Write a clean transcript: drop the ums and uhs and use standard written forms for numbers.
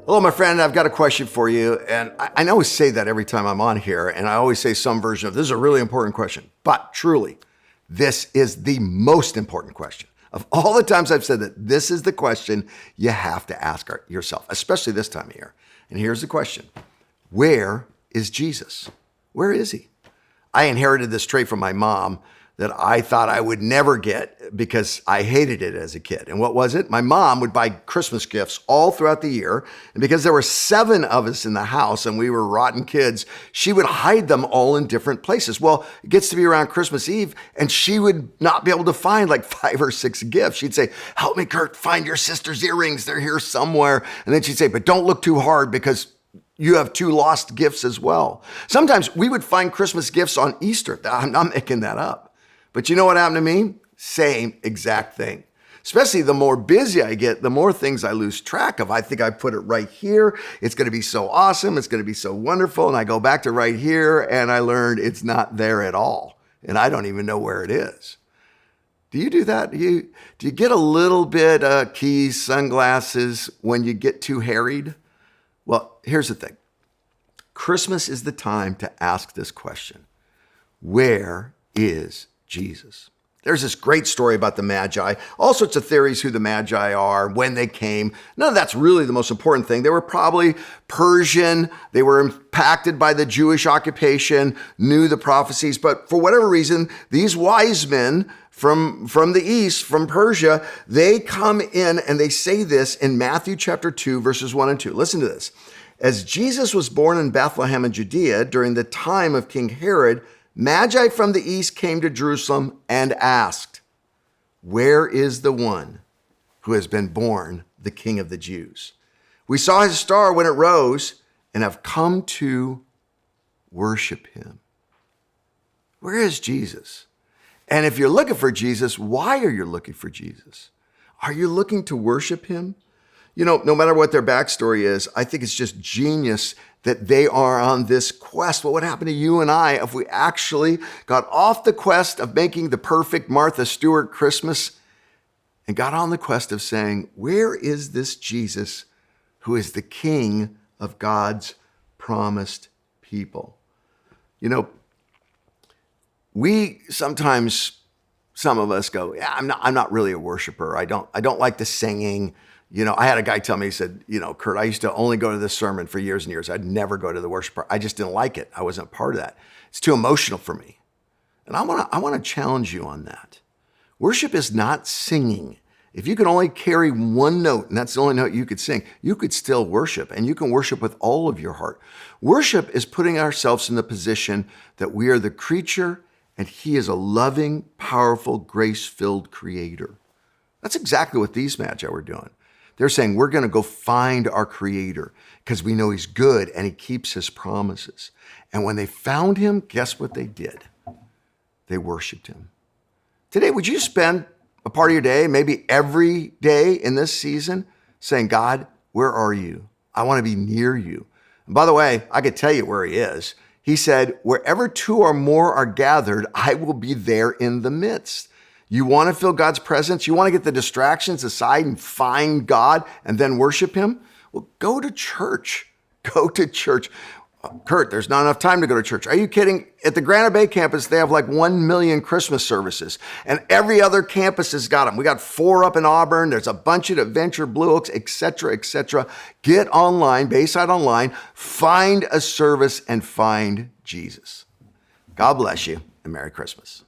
Hello, my friend. I've got a question for you. And I always say that every time I'm on here, and I always say some version of this is a really important question. But truly, this is the most important question. Of all the times I've said that, this is the question you have to ask yourself, especially this time of year. And here's the question. Where is Jesus? Where is he? I inherited this trait from my mom that I thought I would never get because I hated it as a kid. And what was it? My mom would buy Christmas gifts all throughout the year. And because there were 7 of us in the house and we were rotten kids, she would hide them all in different places. Well, it gets to be around Christmas Eve and she would not be able to find like 5 or 6 gifts. She'd say, "Help me, Kurt, find your sister's earrings. They're here somewhere." And then she'd say, "But don't look too hard because you have 2 lost gifts as well." Sometimes we would find Christmas gifts on Easter. I'm not making that up. But you know what happened to me? Same exact thing. Especially the more busy I get, the more things I lose track of. I think I put it right here. It's going to be so awesome. It's going to be so wonderful. And I go back to right here and I learned it's not there at all. And I don't even know where it is. Do you do that? Do you get a little bit keys, sunglasses when you get too harried? Well, here's the thing. Christmas is the time to ask this question. Where is Jesus? There's this great story about the Magi, all sorts of theories who the Magi are, when they came. None of that's really the most important thing. They were probably Persian. They were impacted by the Jewish occupation, knew the prophecies. But for whatever reason, these wise men from the east, from Persia, they come in and they say this in Matthew chapter 2, verses 1 and 2. Listen to this. As Jesus was born in Bethlehem in Judea during the time of King Herod, Magi from the east came to Jerusalem and asked, "Where is the one who has been born the King of the Jews? We saw his star when it rose and have come to worship him." Where is Jesus? And if you're looking for Jesus, why are you looking for Jesus? Are you looking to worship him? You know, no matter what their backstory is, I think it's just genius that they are on this quest. What would happen to you and I if we actually got off the quest of making the perfect Martha Stewart Christmas and got on the quest of saying, where is this Jesus who is the King of God's promised people? You know, we sometimes, some of us go, "Yeah, I'm not really a worshiper. I don't like the singing." You know, I had a guy tell me, he said, "Kurt, I used to only go to this sermon for years and years. I'd never go to the worship part. I just didn't like it. I wasn't part of that. It's too emotional for me." And I want to challenge you on that. Worship is not singing. If you could only carry one note, and that's the only note you could sing, you could still worship, and you can worship with all of your heart. Worship is putting ourselves in the position that we are the creature, and he is a loving, powerful, grace-filled creator. That's exactly what these Magi were doing. They're saying, we're going to go find our creator because we know he's good and he keeps his promises. And when they found him, guess what they did? They worshiped him. Today, would you spend a part of your day, maybe every day in this season, saying, "God, where are you? I want to be near you." And by the way, I could tell you where he is. He said, "Wherever 2 or more are gathered, I will be there in the midst." You want to feel God's presence? You want to get the distractions aside and find God and then worship him? Well, go to church. Go to church. Kurt, there's not enough time to go to church. Are you kidding? At the Granite Bay campus, they have like 1 million Christmas services, and every other campus has got them. We got 4 up in Auburn. There's a bunch at Adventure, Blue Oaks, et cetera, et cetera. Get online, Bayside Online, find a service and find Jesus. God bless you, and Merry Christmas.